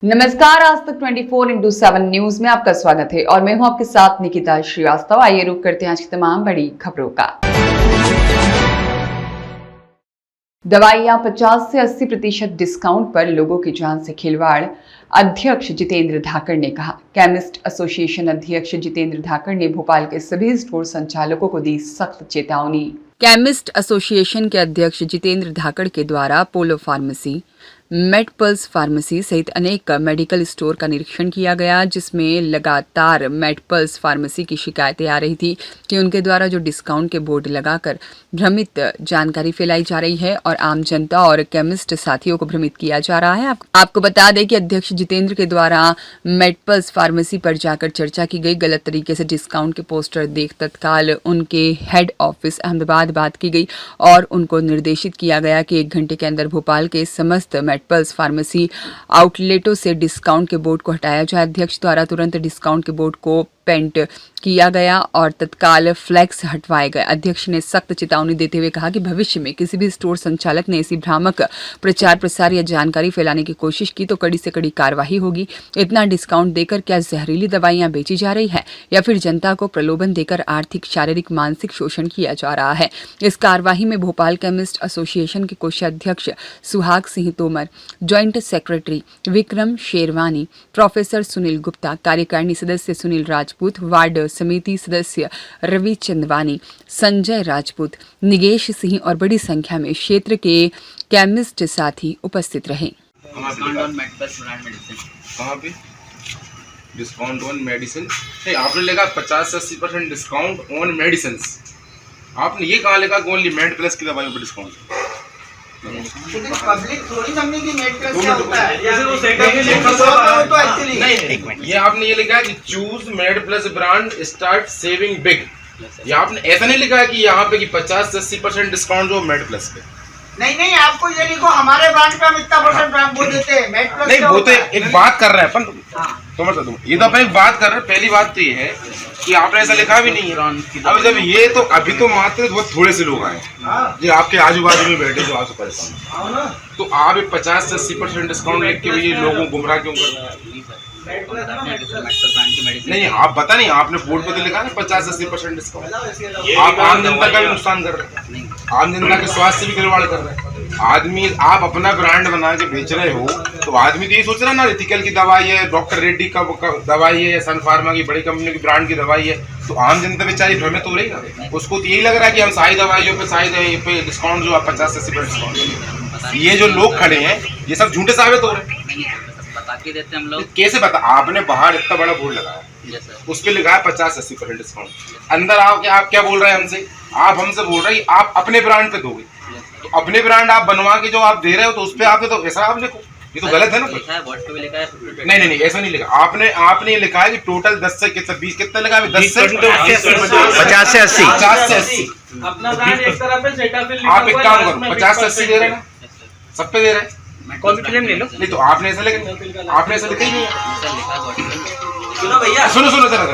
नमस्कार, आज तक 24/7 न्यूज में आपका स्वागत है और मैं हूं आपके साथ निकिता श्रीवास्तव। आइए रुक करते हैं आज की तमाम बड़ी खबरों का। दवाइयां 50 से 80% डिस्काउंट पर लोगों की जान से खिलवाड़, अध्यक्ष जितेंद्र धाकड़ ने कहा। केमिस्ट एसोसिएशन अध्यक्ष जितेंद्र धाकड़ ने भोपाल के सभी स्टोर संचालकों को दी सख्त चेतावनी। केमिस्ट एसोसिएशन के अध्यक्ष जितेंद्र धाकड़ के द्वारा पोलो फार्मेसी, मेडपल्स फार्मेसी सहित अनेक मेडिकल स्टोर का निरीक्षण किया गया, जिसमें लगातार मेडपल्स फार्मेसी की शिकायतें आ रही थी कि उनके द्वारा जो डिस्काउंट के बोर्ड लगाकर भ्रमित जानकारी फैलाई जा रही है और आम जनता और केमिस्ट साथियों को भ्रमित किया जा रहा है। आपको बता दें कि अध्यक्ष जितेंद्र के द्वारा मेडपल्स फार्मेसी पर जाकर चर्चा की गई, गलत तरीके से डिस्काउंट के पोस्टर देख तत्काल उनके हेड ऑफिस अहमदाबाद बात की गई और उनको निर्देशित किया गया कि 1 घंटे के अंदर भोपाल के समस्त मेडपल्स फार्मेसी आउटलेटों से डिस्काउंट के बोर्ड को हटाया जाए। अध्यक्ष द्वारा तुरंत डिस्काउंट के बोर्ड को पेंट किया गया और तत्काल फ्लैक्स हटवाए गए। अध्यक्ष ने सख्त चेतावनी देते हुए कहा कि भविष्य में किसी भी स्टोर संचालक ने ऐसी भ्रामक प्रचार प्रसार या जानकारी फैलाने की कोशिश की तो कड़ी से कड़ी कार्रवाई होगी। इतना डिस्काउंट देकर क्या जहरीली दवाइयां बेची जा रही है या फिर जनता को प्रलोभन देकर आर्थिक, शारीरिक, मानसिक शोषण किया जा रहा है। इस कार्यवाही में भोपाल केमिस्ट एसोसिएशन के कोषाध्यक्ष सुहाग Singh Tomar, joint secretary Vikram sherwani, professor Sunil Gupta, कार्यकारिणी सदस्य सुनील राजपूत, वार्ड समिति सदस्य रवि चंदवानी, संजय राजपूत, निगेश सिंह और बड़ी संख्या में क्षेत्र के केमिस्ट साथी उपस्थित रहे। डिस्काउंट ऑन मेडिसिन नहीं, आपने लिखा 50 से 80% डिस्काउंट ऑन मेडिसिन। आपने ये कहाँ लिखा कि ओनली मेड प्लस की दवाइयों पर डिस्काउंट? पब्लिक थोड़ी समझी कि मेड प्लस क्या होता है। नहीं, ये आपने ये लिखा है कि choose made plus brand, start saving big. ये आपने ऐसा नहीं लिखा है कि यहाँ पे कि 50 से 80% डिस्काउंट जो मेड प्लस पे। नहीं, आपको ये लिखो हमारे ब्रांड पे हम इतना % ब्रांड वो देते हैं। मेड प्लस नहीं, वो तो एक बात कर रहे हैं अपन तुम ये तो अपन एक बात कर रहे हैं। पहली बात तो ये है कि आपने ऐसा लिखा भी नहीं है। अब जब ये तो अभी तो मात्र बहुत थोड़े से लोग आए जो आपके आजू बाजू में बैठे जो आपसे परेशान, तो आप 50 से 80% डिस्काउंट लिख के भी ये लोगों को गुमराह क्यों कर रहे हैं? नहीं, आप पता नहीं, आपने बोर्ड पे तो लिखा ना 50 से 80% डिस्काउंट। आप आम जनता का भी नुकसान कर रहे हैं, आम जनता के स्वास्थ्य से भी खिलवाड़ कर रहे हैं। आदमी, आप अपना ब्रांड बना के बेच रहे हो तो आदमी तो ये सोच रहा है ना, रिथिकल की दवाई है, डॉक्टर रेड्डी का दवाई है, सन फार्मा की बड़ी कंपनी की ब्रांड की दवाई है, तो आम जनता बेचारी भ्रमित हो रही है। उसको तो यही लग रहा है कि हम सारी दवाइयों पे पे डिस्काउंट जो 50 से 80% डिस्काउंट। ये जो लोग खड़े हैं ये सब झूठे साबित हो रहे हैं। बता के देते हम लोग। कैसे बता? आपने बाहर इतना बड़ा बोर्ड लगाया, उस पर लिखा है 50 से 80% डिस्काउंट। अंदर आओ, आप क्या बोल रहे हैं हमसे? आप हमसे बोल रहे हैं आप अपने ब्रांड पे दोगे, तो अपने ब्रांड आप बनवा के जो आप दे रहे हो तो उस पे आपने तो ऐसा आप लिखो, ये तो गलत है ना। लिखा है बोर्ड पे भी लिखा है। नहीं, ऐसा नहीं लिखा। आपने लिखा है कि टोटल 10 से 20 कितना लिखा है? 10 से 50 से 80। 50 से 80। अपना ब्रांड एक तरफ है, सेटाफिल आप एक काम करो, 50 से 80 दे रहे हैं, सब पे दे रहे हैं। कौन सी क्लेम ले लो? नहीं तो आपने ऐसा लिखा ही नहीं है। सुनो जरा।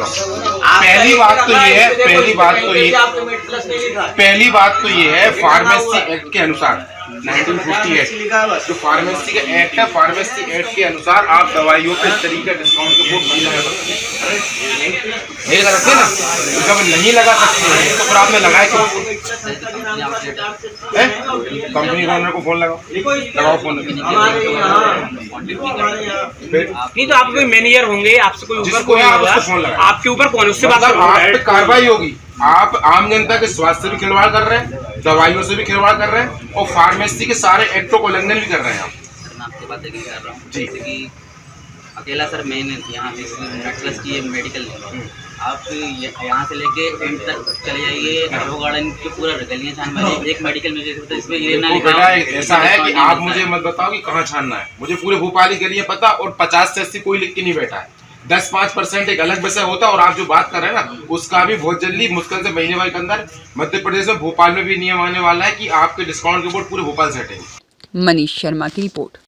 पहली बात तो ये है फार्मेसी एक्ट के अनुसार 1958 जो फार्मेसी का एक्ट है, फार्मेसी एक्ट के अनुसार आप दवाइयों पे इस तरीके का डिस्काउंट के बोर्ड नहीं लगा सकते। ये रखते ना, जब नहीं लगा सकते हैं तो फिर आपने लगाए क्यों? कंपनी ओनर को फोन लगाओ फोन। नहीं तो आप कोई मैनेजर होंगे, आपसे कोई ऊपर कोई होगा, आपके ऊपर कौन, उससे बात करो, कार्रवाई होगी। आप आम जनता के स्वास्थ्य से भी खिलवाड़ कर रहे हैं, दवाइयों से भी खिलवाड़ कर रहे हैं और फार्मेसी के सारे एक्टों को उल्लंघन भी कर रहे हैं आप। सर मैं आपसे बातें कर रहा हूँ जैसे कि अकेला सर मैंने यहाँ मेडप्लस की मेडिकल आप यहाँ से लेके एंड तक चले जाइए, नेहरू गार्डन के पूरा गलियाँ छान एक मेडिकल में जैसे इसमें ये ना लिखा है। ऐसा है कि आप मुझे मत बताओ कि कहाँ छानना है, मुझे पूरे भोपाल की गलियाँ पता और 50 से 80 कोई लिख के नहीं बैठा है। 10-5% एक अलग विषय होता है और आप जो बात कर रहे हैं ना उसका भी बहुत जल्दी मुश्किल से महीने भर के अंदर मध्य प्रदेश में भोपाल में भी नियम आने वाला है कि आपके डिस्काउंट के बोर्ड पूरे भोपाल से हटेंगे। मनीष शर्मा की रिपोर्ट।